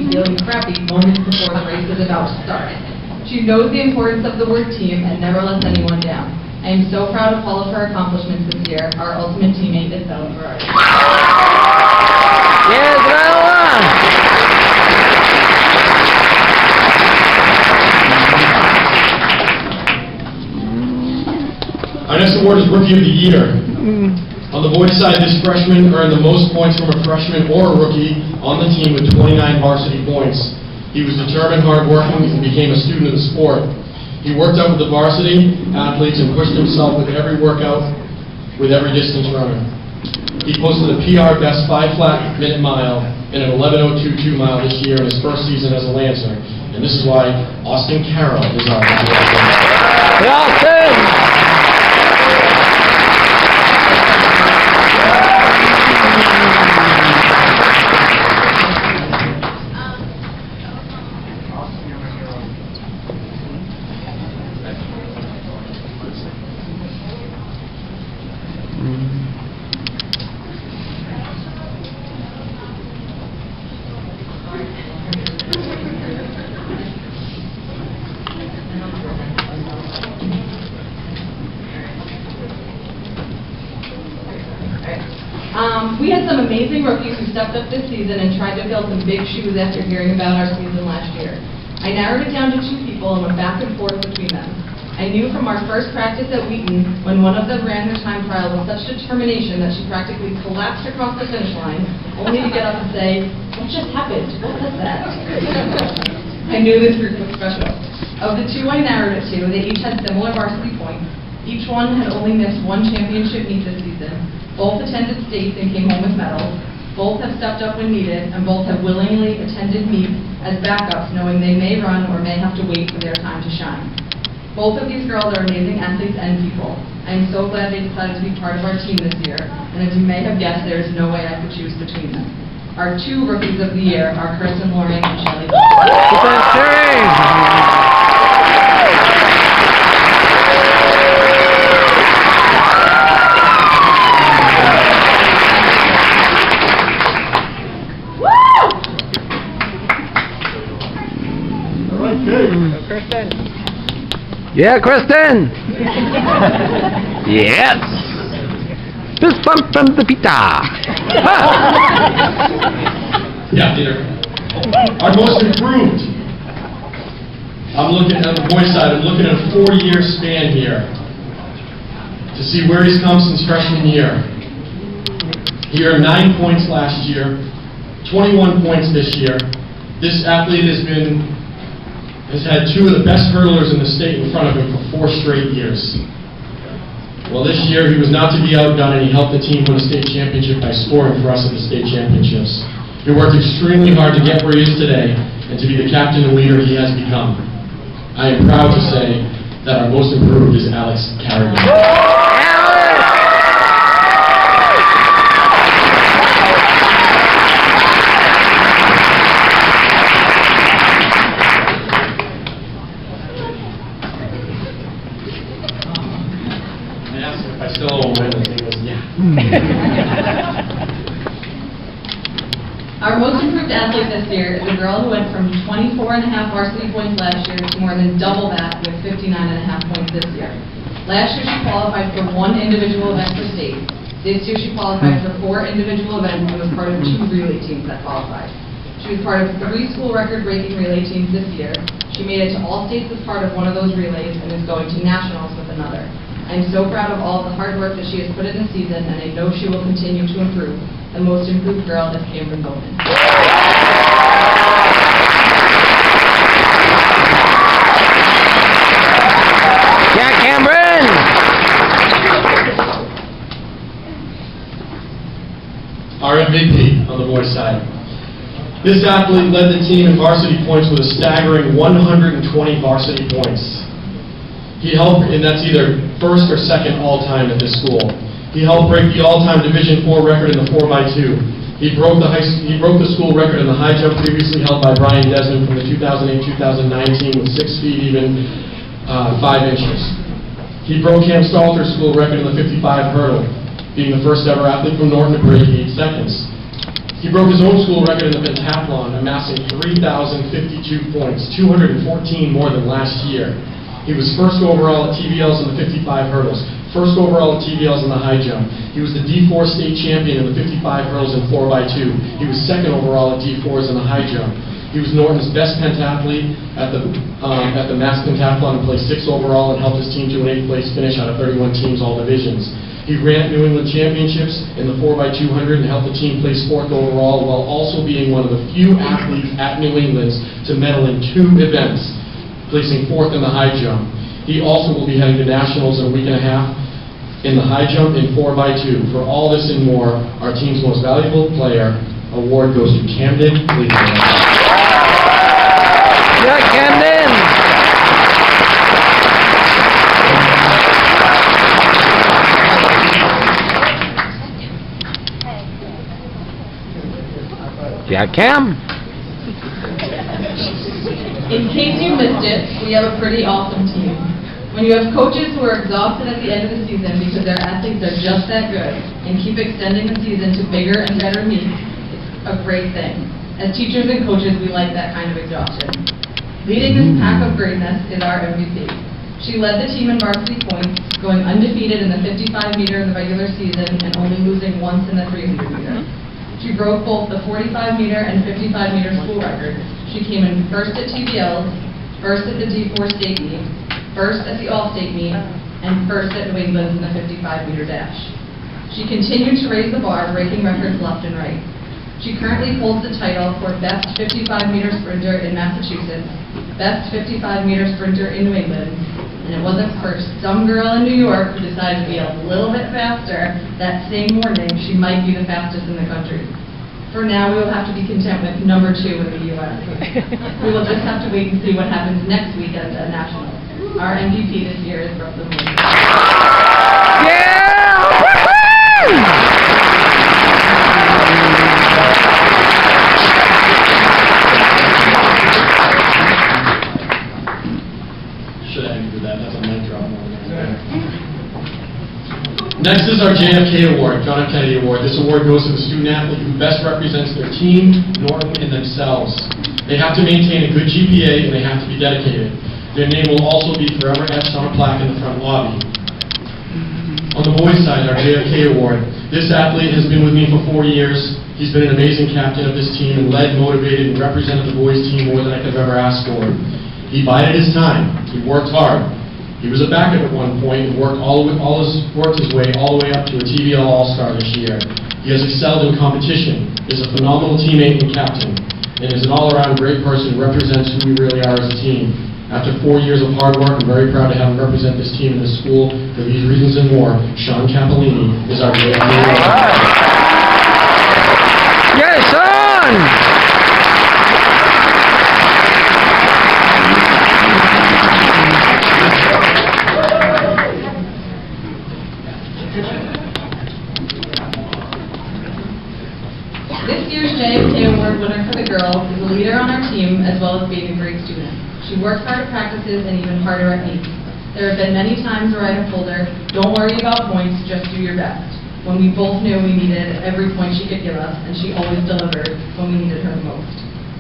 be feeling crappy moments before the race is about to start. She knows the importance of the word team and never lets anyone down. I am so proud of all of her accomplishments this year. Our ultimate teammate is Bella Ferrari. Yes, Bella! Our next award is Rookie of the Year. On the boys' side, this freshman earned the most points from a freshman or a rookie on the team with 29 varsity points. He was determined, hardworking, and became a student of the sport. He worked out with the varsity athletes and pushed himself with every workout, with every distance runner. He posted a PR best 5 flat minute mile and an 11:02.2 mile this year in his first season as a Lancer. And this is why Austin Carroll is our Hey, Austin! We had some amazing rookies who stepped up this season and tried to fill some big shoes after hearing about our season last year. I narrowed it down to 2 people and went back and forth between them. I knew from our first practice at Wiggins, when one of them ran her time trial with such determination that she practically collapsed across the finish line, only to get up and say, "What just happened? What was that?" I knew this group was special. Of the 2 I narrowed it to, they each had similar varsity points. Each one had only missed 1 championship meet this season. Both attended states and came home with medals. Both have stepped up when needed, and both have willingly attended meets as backups, knowing they may run or may have to wait for their time to shine. Both of these girls are amazing athletes and people. I am so glad they decided to be part of our team this year, and as you may have guessed, there is no way I could choose between them. Our 2 rookies of the year are Kirsten Loring and Shelley. Kristen. Yeah, Kristen! Yes! Fist bump from the pita! Yeah, Peter. Our most improved. I'm looking at the boys' side. I'm looking at a 4-year span here to see where he's come since freshman year. He earned 9 points last year, 21 points this year. This athlete has had 2 of the best hurdlers in the state in front of him for 4 straight years. Well, this year he was not to be outdone, and he helped the team win a state championship by scoring for us at the state championships. He worked extremely hard to get where he is today and to be the captain and leader he has become. I am proud to say that our most improved is Alex Carrigan. I still don't win, and he goes, yeah. Our most improved athlete this year is a girl who went from 24.5 varsity points last year to more than double that with 59.5 points this year. Last year she qualified for 1 individual event for state. This year she qualified for 4 individual events and was part of 2 relay teams that qualified. She was part of 3 school record-breaking relay teams this year. She made it to all states as part of one of those relays and is going to nationals with another. I am so proud of all of the hard work that she has put in this season, and I know she will continue to improve. The most improved girl is Cameron Bowman. Yeah, Cameron! Our MVP on the boys' side. This athlete led the team in varsity points with a staggering 120 varsity points. He helped, and that's either first or second all-time at this school. He helped break the all-time Division IV record in the 4x2. He broke the school record in the high jump previously held by Brian Desmond from the 2008-2019 with 6 feet even 5 inches. He broke Cam Stalter's school record in the 55 hurdle, being the first ever athlete from Norton to break 8 seconds. He broke his own school record in the pentathlon, amassing 3,052 points, 214 more than last year. He was first overall at TVLs in the 55 hurdles, first overall at TVLs in the high jump. He was the D4 state champion in the 55 hurdles in 4x2. He was second overall at D4s in the high jump. He was Norton's best pentathlete at the mass pentathlon and placed 6th overall and helped his team to an 8th place finish out of 31 teams, all divisions. He ran at New England Championships in the 4x200 and helped the team place 4th overall while also being one of the few athletes at New England's to medal in 2 events, placing 4th in the high jump. He also will be heading to nationals in a week and a half in the high jump in 4x2. For all this and more, our team's most valuable player award goes to Camden Cleveland. Yeah, Camden! Yeah, Cam! In case you missed it, we have a pretty awesome team. When you have coaches who are exhausted at the end of the season because their athletes are just that good and keep extending the season to bigger and better meets, it's a great thing. As teachers and coaches, we like that kind of exhaustion. Leading this pack of greatness is our MVP. She led the team in varsity points, going undefeated in the 55-meter in the regular season and only losing once in the 300-meter. She broke both the 45-meter and 55-meter school records. She came in first at TVLs, first at the D4 state meet, first at the all-state meet, and first at Wiggins in the 55-meter dash. She continued to raise the bar, breaking records left and right. She currently holds the title for Best 55-meter Sprinter in Massachusetts, Best 55-meter Sprinter in New England, and it wasn't for some girl in New York who decided to be a little bit faster that same morning, she might be the fastest in the country. For now, we will have to be content with number 2 in the U.S. We will just have to wait and see what happens next week at the Nationals. Our MVP this year is Brooklyn Wiggins. Yeah! Woohoo! Should have ended with that. That's a mic drop. Next is our JFK Award, John F. Kennedy Award. This award goes to the student athlete who best represents their team, Norton, and themselves. They have to maintain a good GPA and they have to be dedicated. Their name will also be forever etched on a plaque in the front lobby. On the boys' side, our JFK Award. This athlete has been with me for 4 years. He's been an amazing captain of this team and led, motivated, and represented the boys' team more than I could have ever asked for. He bided his time. He worked hard. He was a backup at one point and worked his way all the way up to a TVL All-Star this year. He has excelled in competition, is a phenomenal teammate and captain, and is an all-around great person who represents who we really are as a team. After 4 years of hard work, I'm very proud to have him represent this team in this school. For these reasons and more, Sean Cappellini is our JFK Award. Yes, son! This year's JFK Award winner for the girls is a leader on our team as well as being a great student. She works hard at practices and even harder at meets. There have been many times where I have told her, don't worry about points, just do your best. When we both knew we needed every point she could give us, and she always delivered when we needed her the most.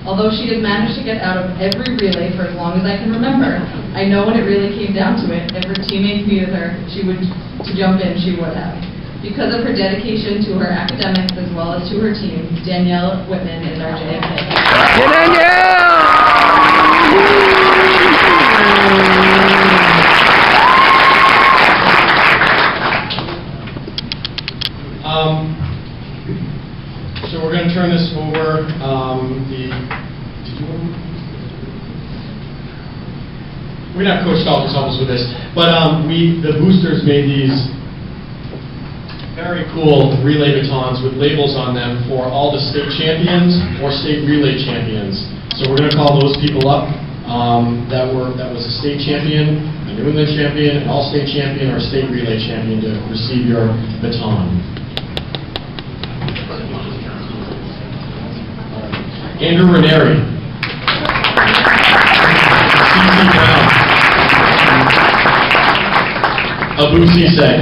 Although she has managed to get out of every relay for as long as I can remember, I know when it really came down to it, if her teammates needed her to jump in, she would have. Because of her dedication to her academics as well as to her team, Danielle Whitman is our JFK. Yeah, Danielle! So we're going to turn this over. We're going to have Coach Stoltz help us with this, but the boosters made these very cool relay batons with labels on them for all the state champions or state relay champions. So we're going to call those people up that was a state champion, a New England champion, an all-state champion, or a state relay champion to receive your baton. Andrew Ranieri. C.C. Brown. Abu Sise.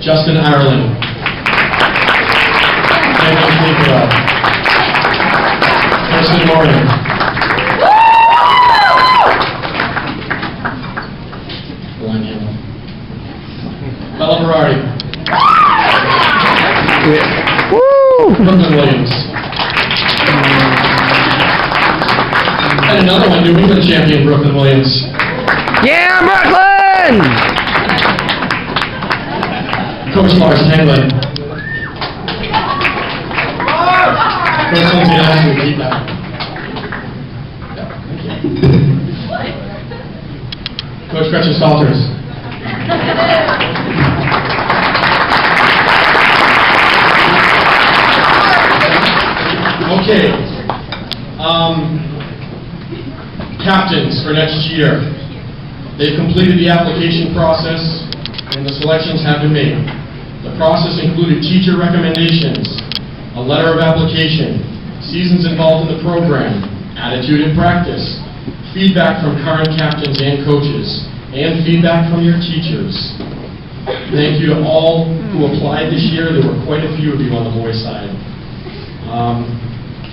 Justin Ireland. Thank you for that. First in the morning. Bella Berardi. Woo! Brooklyn Williams. And another one, New England champion, Brooklyn Williams. Yeah, Brooklyn! Coach Lars Tanglin. Coach Lindsay asked me to repeat that. Coach Gretchen Stalters. Okay. Captains for next year. They've completed the application process and the selections have been made. The process included teacher recommendations, a letter of application, seasons involved in the program, attitude and practice, feedback from current captains and coaches, and feedback from your teachers. Thank you to all who applied this year. There were quite a few of you on the boys' side.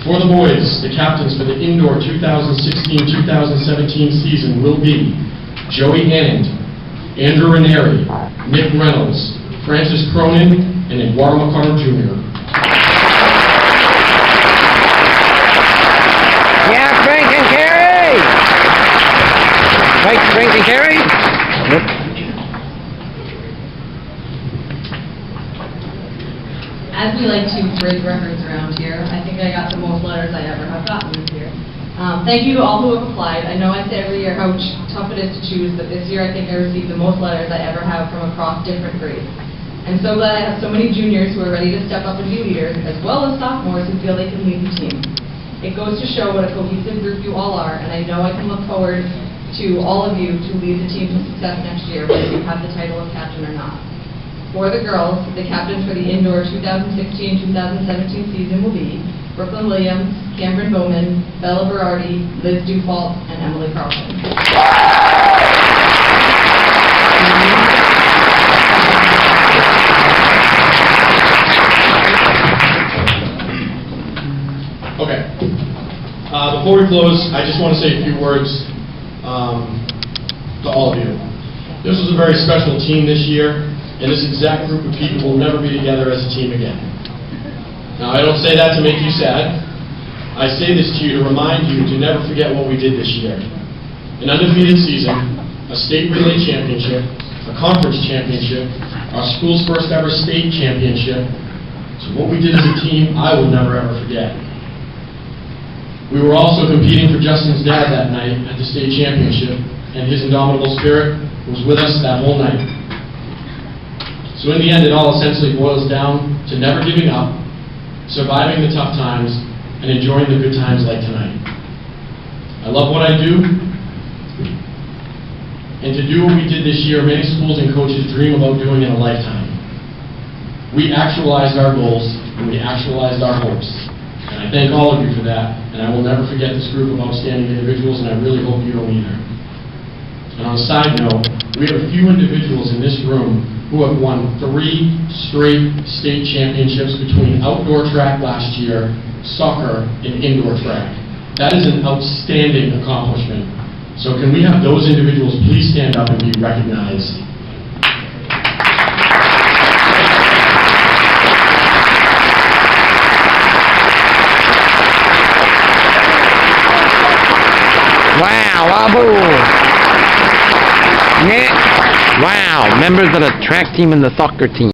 For the boys, the captains for the indoor 2016-2017 season will be Joey Annand, Andrew Ranieri, Nick Reynolds, Francis Cronin, and Eduardo McConnell Jr. Yeah, Frank and Carrie! Right, Frank and Carrie? Yep. As we like to break records around here, I think I got the most letters I ever have gotten this year. Thank you to all who have applied. I know I say every year how tough it is to choose, but this year I think I received the most letters I ever have from across different grades. I'm so glad I have so many juniors who are ready to step up and be leaders, as well as sophomores who feel they can lead the team. It goes to show what a cohesive group you all are, and I know I can look forward to all of you to lead the team to success next year, whether you have the title of captain or not. For the girls, the captains for the indoor 2016-2017 season will be Brooklyn Williams, Cameron Bowman, Bella Berardi, Liz Dufault, and Emily Carlson. Okay. Before we close, I just want to say a few words to all of you. This was a very special team this year. And this exact group of people will never be together as a team again. Now, I don't say that to make you sad. I say this to you to remind you to never forget what we did this year. An undefeated season, a state relay championship, a conference championship, our school's first ever state championship. So what we did as a team, I will never ever forget. We were also competing for Justin's dad that night at the state championship, and his indomitable spirit was with us that whole night. So in the end, it all essentially boils down to never giving up, surviving the tough times, and enjoying the good times like tonight. I love what I do, and to do what we did this year, many schools and coaches dream about doing in a lifetime. We actualized our goals, and we actualized our hopes. And I thank all of you for that, and I will never forget this group of outstanding individuals, and I really hope you don't either. And on a side note, we have a few individuals in this room who have won 3 straight state championships between outdoor track last year, soccer, and indoor track. That is an outstanding accomplishment. So can we have those individuals please stand up and be recognized? Wow, Abu! Yeah. Wow, members of the track team and the soccer team.